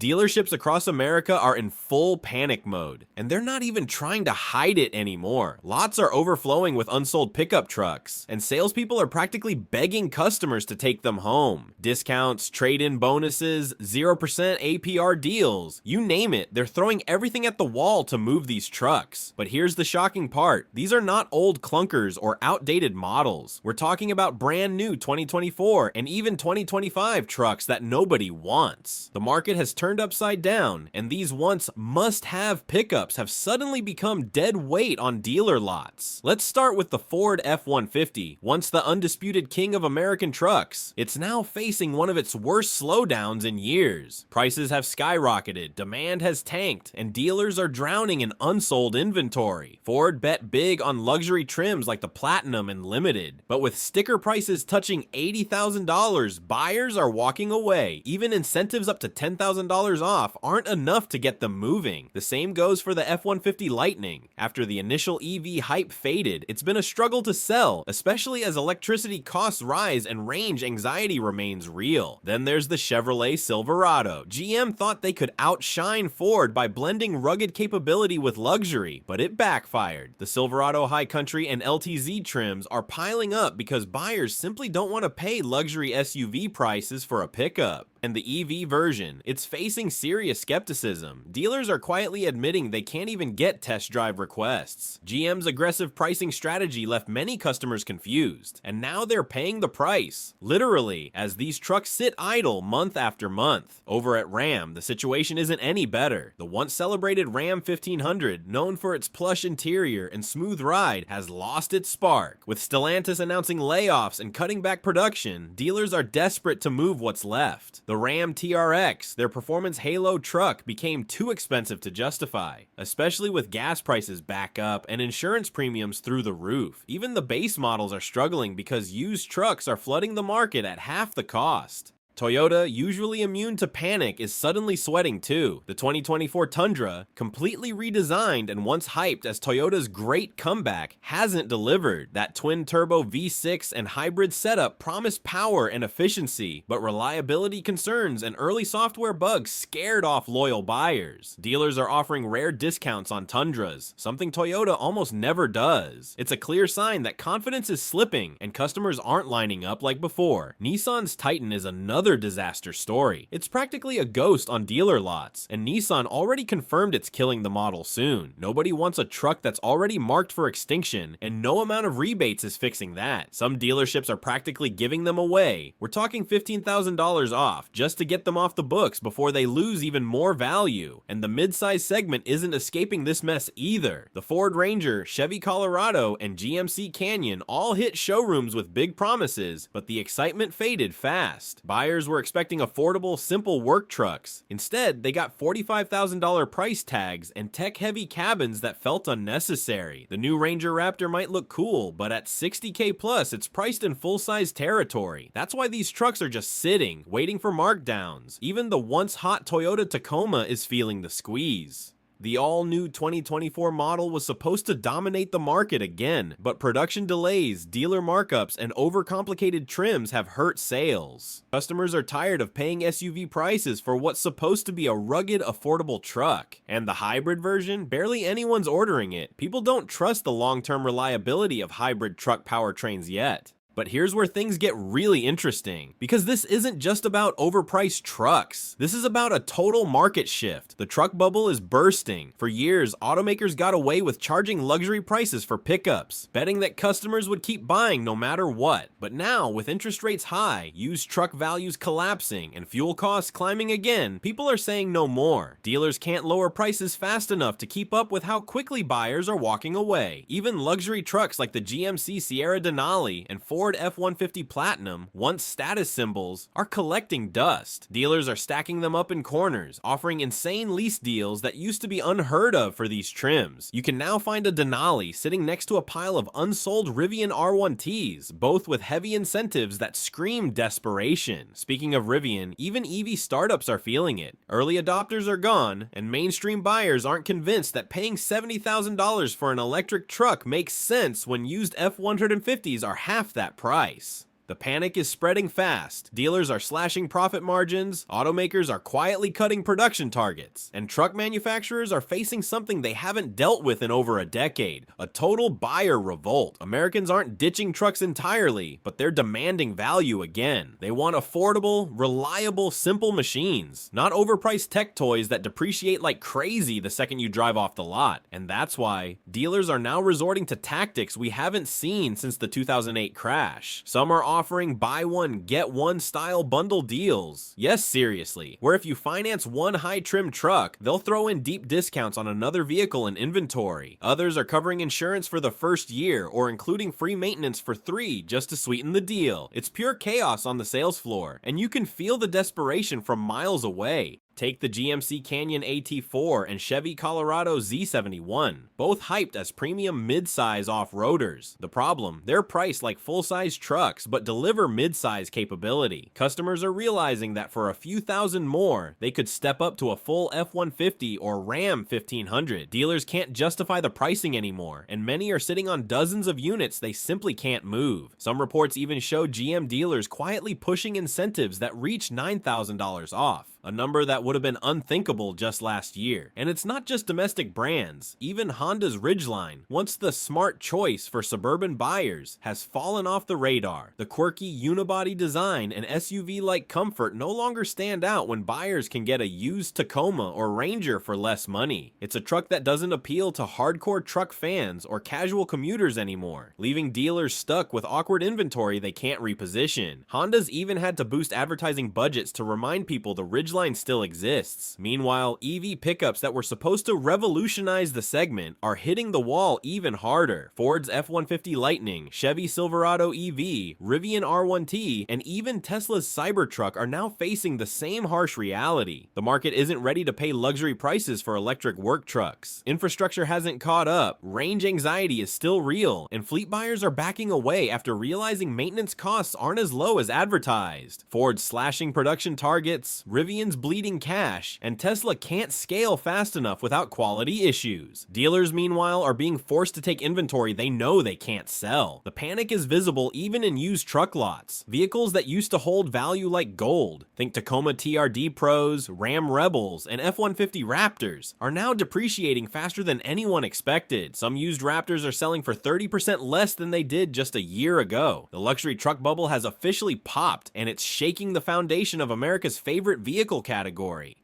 Dealerships across America are in full panic mode, and they're not even trying to hide it anymore. Lots are overflowing with unsold pickup trucks, and salespeople are practically begging customers to take them home. Discounts, trade-in bonuses, 0% APR deals, you name it, they're throwing everything at the wall to move these trucks. But here's the shocking part. These are not old clunkers or outdated models. We're talking about brand new 2024 and even 2025 trucks that nobody wants. The market has turned upside down, and these once must-have pickups have suddenly become dead weight on dealer lots. Let's start with the Ford F-150, once the undisputed king of American trucks. It's now facing one of its worst slowdowns in years. Prices have skyrocketed, demand has tanked, and dealers are drowning in unsold inventory. Ford bet big on luxury trims like the Platinum and Limited, but with sticker prices touching $80,000, buyers are walking away. Even incentives up to $10,000 off aren't enough to get them moving. The same goes for the F-150 Lightning. After the initial EV hype faded, it's been a struggle to sell, especially as electricity costs rise and range anxiety remains real. Then there's the Chevrolet Silverado. GM thought they could outshine Ford by blending rugged capability with luxury, but it backfired. The Silverado High Country and LTZ trims are piling up because buyers simply don't want to pay luxury SUV prices for a pickup. And the EV version, it's facing serious skepticism. Dealers are quietly admitting they can't even get test drive requests. GM's aggressive pricing strategy left many customers confused, and now they're paying the price, literally, as these trucks sit idle month after month. Over at Ram, the situation isn't any better. The once celebrated Ram 1500, known for its plush interior and smooth ride, has lost its spark. With Stellantis announcing layoffs and cutting back production, dealers are desperate to move what's left. The Ram TRX, their performance halo truck, became too expensive to justify, especially with gas prices back up and insurance premiums through the roof. Even the base models are struggling because used trucks are flooding the market at half the cost. Toyota, usually immune to panic, is suddenly sweating too. The 2024 Tundra, completely redesigned and once hyped as Toyota's great comeback, hasn't delivered. That twin-turbo V6 and hybrid setup promised power and efficiency, but reliability concerns and early software bugs scared off loyal buyers. Dealers are offering rare discounts on Tundras, something Toyota almost never does. It's a clear sign that confidence is slipping and customers aren't lining up like before. Nissan's Titan is another disaster story. It's practically a ghost on dealer lots, and Nissan already confirmed it's killing the model soon. Nobody wants a truck that's already marked for extinction, and no amount of rebates is fixing that. Some dealerships are practically giving them away. We're talking $15,000 off just to get them off the books before they lose even more value. And the mid-size segment isn't escaping this mess either. The Ford Ranger, Chevy Colorado, and GMC Canyon all hit showrooms with big promises, but the excitement faded fast. Buyers were expecting affordable, simple work trucks. Instead, they got $45,000 price tags and tech-heavy cabins that felt unnecessary. The new Ranger Raptor might look cool, but at $60K plus, it's priced in full-size territory. That's why these trucks are just sitting, waiting for markdowns. Even the once-hot Toyota Tacoma is feeling the squeeze. The all-new 2024 model was supposed to dominate the market again, but production delays, dealer markups, and overcomplicated trims have hurt sales. Customers are tired of paying SUV prices for what's supposed to be a rugged, affordable truck. And the hybrid version? Barely anyone's ordering it. People don't trust the long-term reliability of hybrid truck powertrains yet. But here's where things get really interesting, because this isn't just about overpriced trucks. This is about a total market shift. The truck bubble is bursting. For years, automakers got away with charging luxury prices for pickups, betting that customers would keep buying no matter what. But now, with interest rates high, used truck values collapsing, and fuel costs climbing again, people are saying no more. Dealers can't lower prices fast enough to keep up with how quickly buyers are walking away. Even luxury trucks like the GMC Sierra Denali and Ford F-150 Platinum, once status symbols, are collecting dust. Dealers are stacking them up in corners, offering insane lease deals that used to be unheard of for these trims. You can now find a Denali sitting next to a pile of unsold Rivian R1Ts, both with heavy incentives that scream desperation. Speaking of Rivian, even EV startups are feeling it. Early adopters are gone, and mainstream buyers aren't convinced that paying $70,000 for an electric truck makes sense when used F-150s are half that price. The panic is spreading fast, dealers are slashing profit margins, automakers are quietly cutting production targets, and truck manufacturers are facing something they haven't dealt with in over a decade, a total buyer revolt. Americans aren't ditching trucks entirely, but they're demanding value again. They want affordable, reliable, simple machines, not overpriced tech toys that depreciate like crazy the second you drive off the lot. And that's why dealers are now resorting to tactics we haven't seen since the 2008 crash. Some are offering buy one, get one style bundle deals. Yes, seriously, where if you finance one high-trim truck, they'll throw in deep discounts on another vehicle in inventory. Others are covering insurance for the first year or including free maintenance for 3 just to sweeten the deal. It's pure chaos on the sales floor, and you can feel the desperation from miles away. Take the GMC Canyon AT4 and Chevy Colorado Z71, both hyped as premium mid-size off-roaders. The problem, they're priced like full-size trucks but deliver mid-size capability. Customers are realizing that for a few thousand more, they could step up to a full F-150 or Ram 1500. Dealers can't justify the pricing anymore, and many are sitting on dozens of units they simply can't move. Some reports even show GM dealers quietly pushing incentives that reach $9,000 off, a number that would have been unthinkable just last year. And it's not just domestic brands. Even Honda's Ridgeline, once the smart choice for suburban buyers, has fallen off the radar. The quirky unibody design and SUV-like comfort no longer stand out when buyers can get a used Tacoma or Ranger for less money. It's a truck that doesn't appeal to hardcore truck fans or casual commuters anymore, leaving dealers stuck with awkward inventory they can't reposition. Honda's even had to boost advertising budgets to remind people the Ridgeline still exists. Meanwhile, EV pickups that were supposed to revolutionize the segment are hitting the wall even harder. Ford's F-150 Lightning, Chevy Silverado EV, Rivian R1T, and even Tesla's Cybertruck are now facing the same harsh reality. The market isn't ready to pay luxury prices for electric work trucks. Infrastructure hasn't caught up, range anxiety is still real, and fleet buyers are backing away after realizing maintenance costs aren't as low as advertised. Ford's slashing production targets, Rivian's bleeding cash, and Tesla can't scale fast enough without quality issues. Dealers, meanwhile, are being forced to take inventory they know they can't sell. The panic is visible even in used truck lots. Vehicles that used to hold value like gold, think Tacoma TRD Pros, Ram Rebels, and F-150 Raptors, are now depreciating faster than anyone expected. Some used Raptors are selling for 30% less than they did just a year ago. The luxury truck bubble has officially popped, and it's shaking the foundation of America's favorite vehicle category.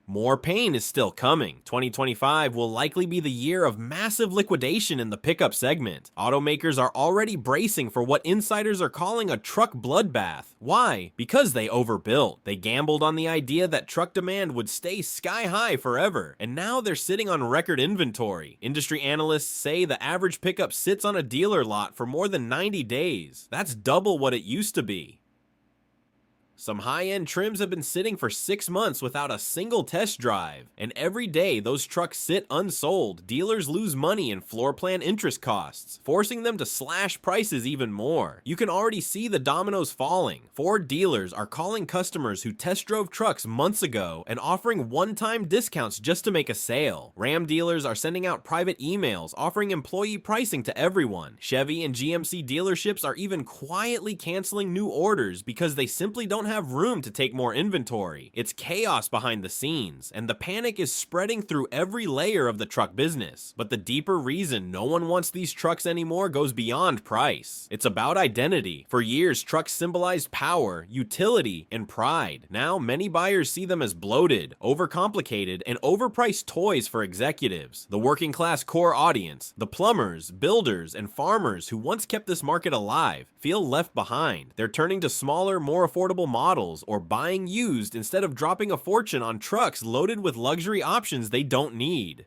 More pain is still coming. 2025 will likely be the year of massive liquidation in the pickup segment. Automakers are already bracing for what insiders are calling a truck bloodbath. Why? Because they overbuilt. They gambled on the idea that truck demand would stay sky high forever, and now they're sitting on record inventory. Industry analysts say the average pickup sits on a dealer lot for more than 90 days. That's double what it used to be. Some high-end trims have been sitting for 6 months without a single test drive, and every day those trucks sit unsold, dealers lose money in floor plan interest costs, forcing them to slash prices even more. You can already see the dominoes falling. Ford dealers are calling customers who test drove trucks months ago and offering one-time discounts just to make a sale. Ram dealers are sending out private emails offering employee pricing to everyone. Chevy and GMC dealerships are even quietly canceling new orders because they simply don't have room to take more inventory. It's chaos behind the scenes, and the panic is spreading through every layer of the truck business. But the deeper reason no one wants these trucks anymore goes beyond price. It's about identity. For years, trucks symbolized power, utility, and pride. Now, many buyers see them as bloated, overcomplicated, and overpriced toys for executives. The working class core audience, the plumbers, builders, and farmers who once kept this market alive, feel left behind. They're turning to smaller, more affordable models or buying used instead of dropping a fortune on trucks loaded with luxury options they don't need.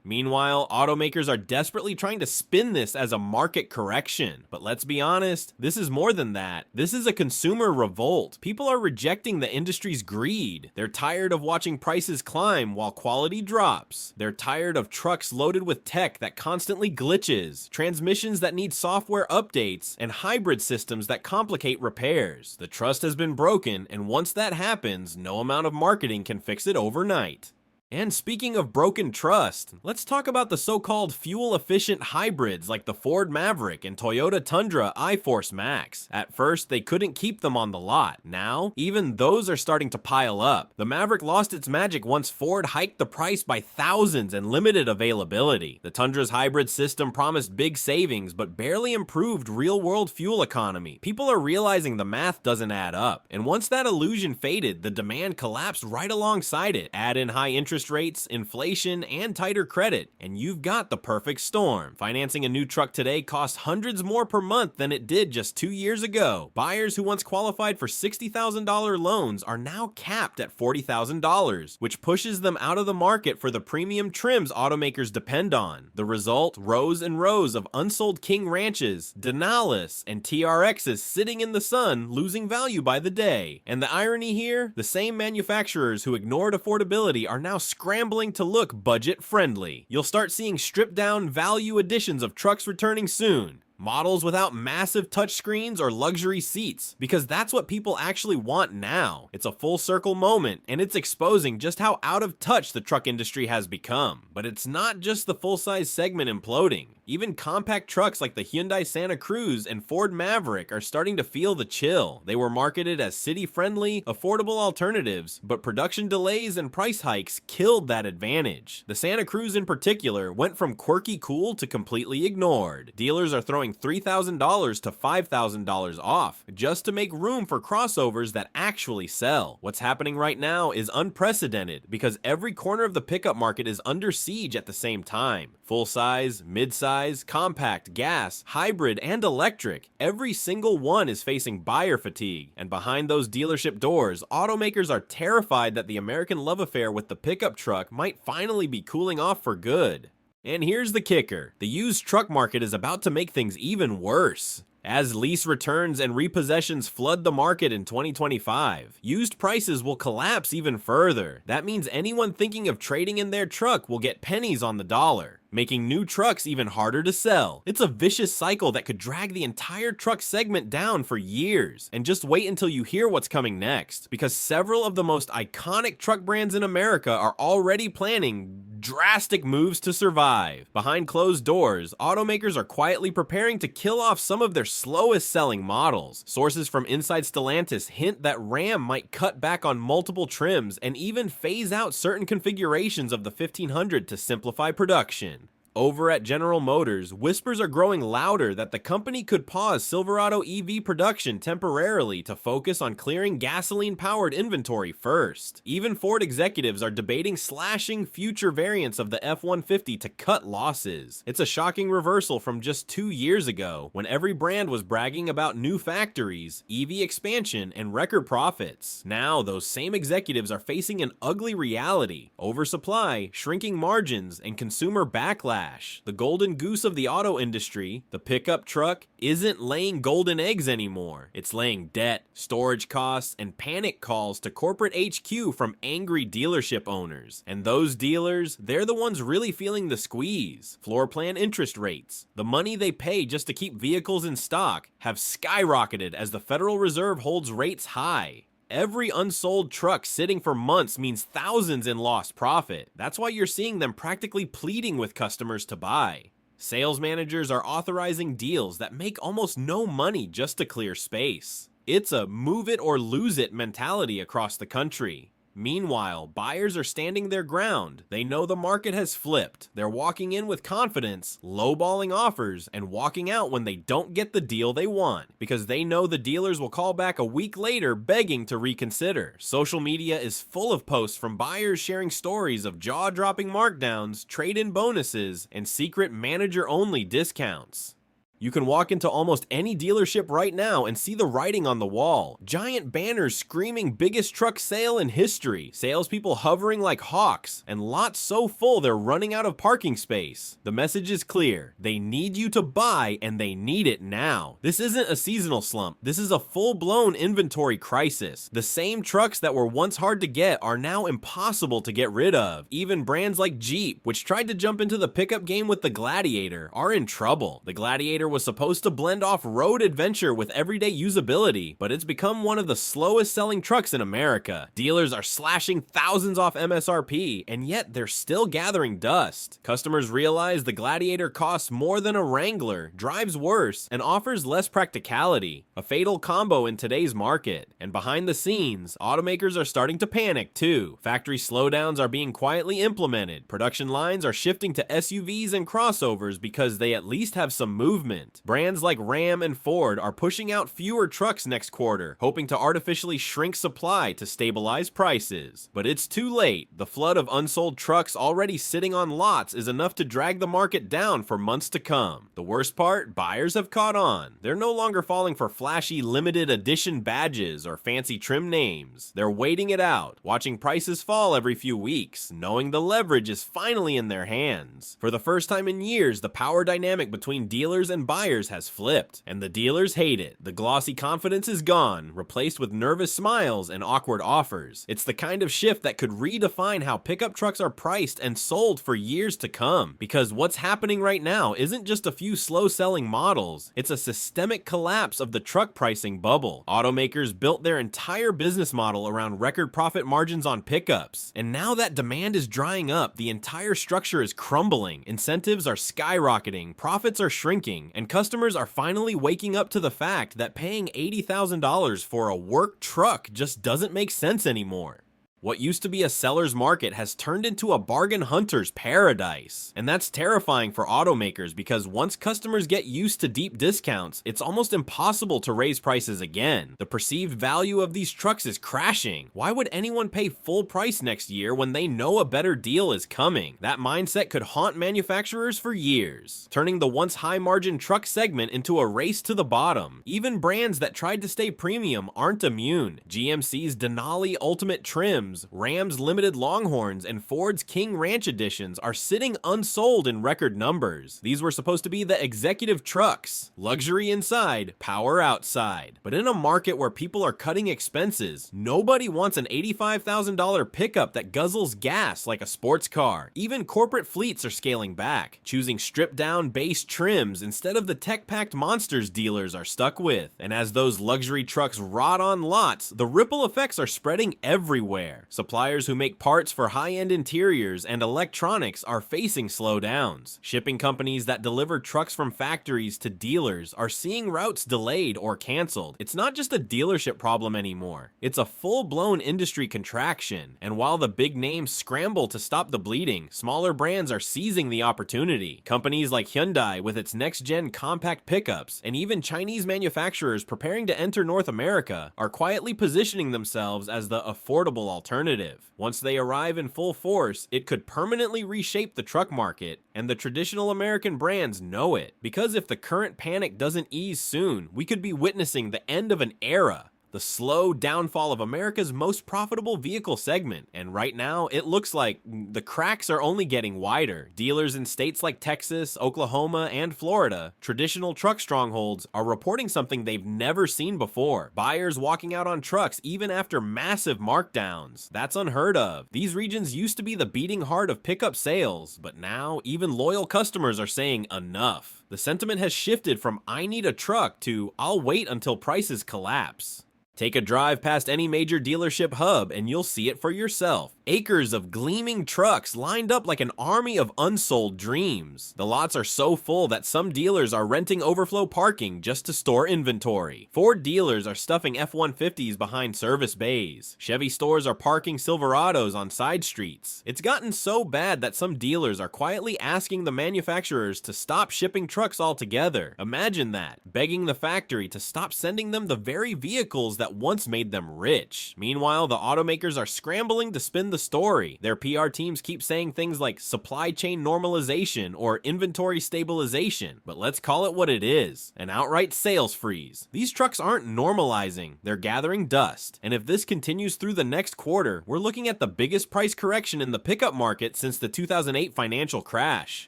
Meanwhile, automakers are desperately trying to spin this as a market correction. But let's be honest, this is more than that. This is a consumer revolt. People are rejecting the industry's greed. They're tired of watching prices climb while quality drops. They're tired of trucks loaded with tech that constantly glitches, transmissions that need software updates, and hybrid systems that complicate repairs. The trust has been broken, and once that happens, no amount of marketing can fix it overnight. And speaking of broken trust, let's talk about the so-called fuel-efficient hybrids like the Ford Maverick and Toyota Tundra iForce Max. At first, they couldn't keep them on the lot. Now, even those are starting to pile up. The Maverick lost its magic once Ford hiked the price by thousands and limited availability. The Tundra's hybrid system promised big savings, but barely improved real-world fuel economy. People are realizing the math doesn't add up. And once that illusion faded, the demand collapsed right alongside it. Add in high interest rates, inflation, and tighter credit, and you've got the perfect storm. Financing a new truck today costs hundreds more per month than it did just 2 years ago. Buyers who once qualified for $60,000 loans are now capped at $40,000, which pushes them out of the market for the premium trims automakers depend on. The result? Rows and rows of unsold King Ranches, Denalis, and TRXs sitting in the sun, losing value by the day. And the irony here? The same manufacturers who ignored affordability are now scrambling to look budget-friendly. You'll start seeing stripped-down value editions of trucks returning soon. Models without massive touchscreens or luxury seats, because that's what people actually want now. It's a full circle moment, and it's exposing just how out of touch the truck industry has become. But it's not just the full-size segment imploding. Even compact trucks like the Hyundai Santa Cruz and Ford Maverick are starting to feel the chill. They were marketed as city-friendly, affordable alternatives, but production delays and price hikes killed that advantage. The Santa Cruz in particular went from quirky cool to completely ignored. Dealers are throwing $3,000 to $5,000 off just to make room for crossovers that actually sell. What's happening right now is unprecedented because every corner of the pickup market is under siege at the same time. Full-size, mid-size, compact, gas, hybrid, and electric. Every single one is facing buyer fatigue. And behind those dealership doors, automakers are terrified that the American love affair with the pickup truck might finally be cooling off for good. And here's the kicker. The used truck market is about to make things even worse. As lease returns and repossessions flood the market in 2025, used prices will collapse even further. That means anyone thinking of trading in their truck will get pennies on the dollar, making new trucks even harder to sell. It's a vicious cycle that could drag the entire truck segment down for years. And just wait until you hear what's coming next, because several of the most iconic truck brands in America are already planning drastic moves to survive. Behind closed doors, automakers are quietly preparing to kill off some of their slowest selling models. Sources from inside Stellantis hint that Ram might cut back on multiple trims and even phase out certain configurations of the 1500 to simplify production. Over at General Motors, whispers are growing louder that the company could pause Silverado EV production temporarily to focus on clearing gasoline-powered inventory first. Even Ford executives are debating slashing future variants of the F-150 to cut losses. It's a shocking reversal from just 2 years ago, when every brand was bragging about new factories, EV expansion, and record profits. Now, those same executives are facing an ugly reality: oversupply, shrinking margins, and consumer backlash. The golden goose of the auto industry, the pickup truck, isn't laying golden eggs anymore. It's laying debt, storage costs, and panic calls to corporate HQ from angry dealership owners. And those dealers, they're the ones really feeling the squeeze. Floor plan interest rates, the money they pay just to keep vehicles in stock, have skyrocketed as the Federal Reserve holds rates high. Every unsold truck sitting for months means thousands in lost profit. That's why you're seeing them practically pleading with customers to buy. Sales managers are authorizing deals that make almost no money just to clear space. It's a move it or lose it mentality across the country. Meanwhile, buyers are standing their ground. They know the market has flipped. They're walking in with confidence, lowballing offers, and walking out when they don't get the deal they want, because they know the dealers will call back a week later begging to reconsider. Social media is full of posts from buyers sharing stories of jaw-dropping markdowns, trade-in bonuses, and secret manager-only discounts. You can walk into almost any dealership right now and see the writing on the wall. Giant banners screaming biggest truck sale in history, salespeople hovering like hawks, and lots so full they're running out of parking space. The message is clear. They need you to buy, and they need it now. This isn't a seasonal slump. This is a full-blown inventory crisis. The same trucks that were once hard to get are now impossible to get rid of. Even brands like Jeep, which tried to jump into the pickup game with the Gladiator, are in trouble. The Gladiator was supposed to blend off road adventure with everyday usability, but it's become one of the slowest selling trucks in America. Dealers are slashing thousands off MSRP, and yet they're still gathering dust. Customers realize the Gladiator costs more than a Wrangler, drives worse, and offers less practicality. A fatal combo in today's market. And behind the scenes, automakers are starting to panic too. Factory slowdowns are being quietly implemented. Production lines are shifting to SUVs and crossovers because they at least have some movement. Brands like Ram and Ford are pushing out fewer trucks next quarter, hoping to artificially shrink supply to stabilize prices. But it's too late. The flood of unsold trucks already sitting on lots is enough to drag the market down for months to come. The worst part, buyers have caught on. They're no longer falling for flashy limited edition badges or fancy trim names. They're waiting it out, watching prices fall every few weeks, knowing the leverage is finally in their hands. For the first time in years, the power dynamic between dealers and buyers has flipped, and the dealers hate it. The glossy confidence is gone, replaced with nervous smiles and awkward offers. It's the kind of shift that could redefine how pickup trucks are priced and sold for years to come. Because what's happening right now isn't just a few slow-selling models, it's a systemic collapse of the truck pricing bubble. Automakers built their entire business model around record profit margins on pickups, and now that demand is drying up, the entire structure is crumbling. Incentives are skyrocketing, profits are shrinking, and customers are finally waking up to the fact that paying $80,000 for a work truck just doesn't make sense anymore. What used to be a seller's market has turned into a bargain hunter's paradise. And that's terrifying for automakers because once customers get used to deep discounts, it's almost impossible to raise prices again. The perceived value of these trucks is crashing. Why would anyone pay full price next year when they know a better deal is coming? That mindset could haunt manufacturers for years, turning the once high-margin truck segment into a race to the bottom. Even brands that tried to stay premium aren't immune. GMC's Denali Ultimate Trim, Ram's Limited Longhorns, and Ford's King Ranch editions are sitting unsold in record numbers. These were supposed to be the executive trucks. Luxury inside, power outside. But in a market where people are cutting expenses, nobody wants an $85,000 pickup that guzzles gas like a sports car. Even corporate fleets are scaling back, choosing stripped-down base trims instead of the tech-packed monsters dealers are stuck with. And as those luxury trucks rot on lots, the ripple effects are spreading everywhere. Suppliers who make parts for high-end interiors and electronics are facing slowdowns. Shipping companies that deliver trucks from factories to dealers are seeing routes delayed or canceled. It's not just a dealership problem anymore. It's a full-blown industry contraction. And while the big names scramble to stop the bleeding, smaller brands are seizing the opportunity. Companies like Hyundai with its next-gen compact pickups, and even Chinese manufacturers preparing to enter North America, are quietly positioning themselves as the affordable alternative. Once they arrive in full force, it could permanently reshape the truck market, and the traditional American brands know it. Because if the current panic doesn't ease soon, we could be witnessing the end of an era. The slow downfall of America's most profitable vehicle segment, and right now it looks like the cracks are only getting wider. Dealers in states like Texas, Oklahoma, and Florida, traditional truck strongholds, are reporting something they've never seen before. Buyers walking out on trucks even after massive markdowns. That's unheard of. These regions used to be the beating heart of pickup sales, but now even loyal customers are saying enough. The sentiment has shifted from "I need a truck" to "I'll wait until prices collapse." Take a drive past any major dealership hub and you'll see it for yourself. Acres of gleaming trucks lined up like an army of unsold dreams. The lots are so full that some dealers are renting overflow parking just to store inventory. Ford dealers are stuffing F-150s behind service bays. Chevy stores are parking Silverados on side streets. It's gotten so bad that some dealers are quietly asking the manufacturers to stop shipping trucks altogether. Imagine that, begging the factory to stop sending them the very vehicles that once made them rich. Meanwhile, the automakers are scrambling to spin the story. Their PR teams keep saying things like supply chain normalization or inventory stabilization, but let's call it what it is: an outright sales freeze. These trucks aren't normalizing, they're gathering dust. And if this continues through the next quarter, we're looking at the biggest price correction in the pickup market since the 2008 financial crash.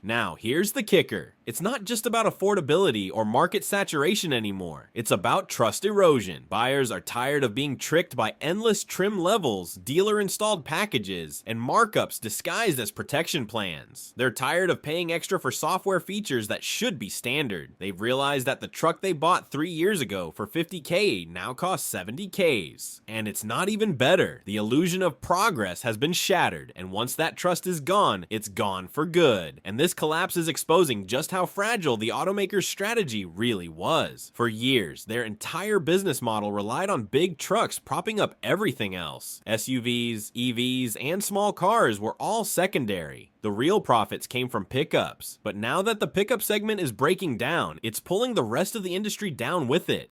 Now, here's the kicker. It's not just about affordability or market saturation anymore. It's about trust erosion. Buyers are tired of being tricked by endless trim levels, dealer-installed packages, and markups disguised as protection plans. They're tired of paying extra for software features that should be standard. They've realized that the truck they bought 3 years ago for $50K now costs $70Ks. And it's not even better. The illusion of progress has been shattered, and once that trust is gone, it's gone for good. And this collapse is exposing just how fragile the automaker's strategy really was. For years, their entire business model relied on big trucks propping up everything else. SUVs, EVs, and small cars were all secondary. The real profits came from pickups. But now that the pickup segment is breaking down, it's pulling the rest of the industry down with it.